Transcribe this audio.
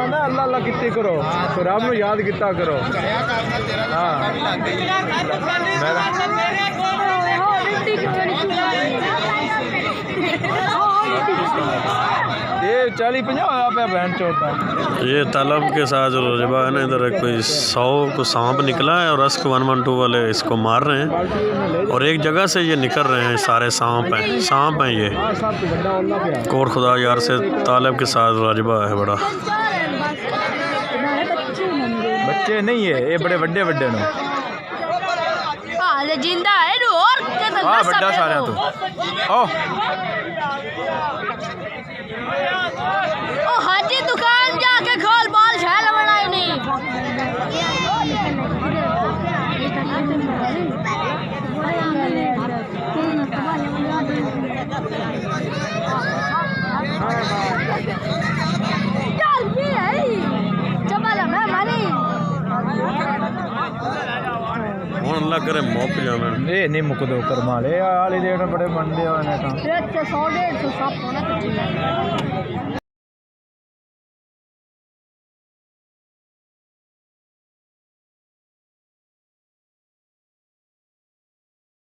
ना अल्लाह अल्लाह कितनी करो तो रब नूं याद किता करो। हाँ ये 40-50 होया पे बहन चोटा। ये तालब के साथ जो रोजबा है ना, इधर कोई 100 को सांप निकला है और रस्क 112 वाले इसको मार रहे हैं और एक जगह से ये निकल रहे हैं, सारे सांप हैं ये। कोट खुदा यार से तालब के साथ रोजबा है बड़ा। बच्चे नहीं है ये, बड़े बड़े बड़े नो। जिंदा है और हाँ बड़ा सारा तो ओ हाजी दुकान जाके खोल बाल छाल बनाई नहीं। चल भी है चबला मैं मानी हूँ अल्लाह करे मुक जावे। ये नहीं मुक दो करमाले आली देड़ बड़े बनदे होने तो 100-150 सप होना।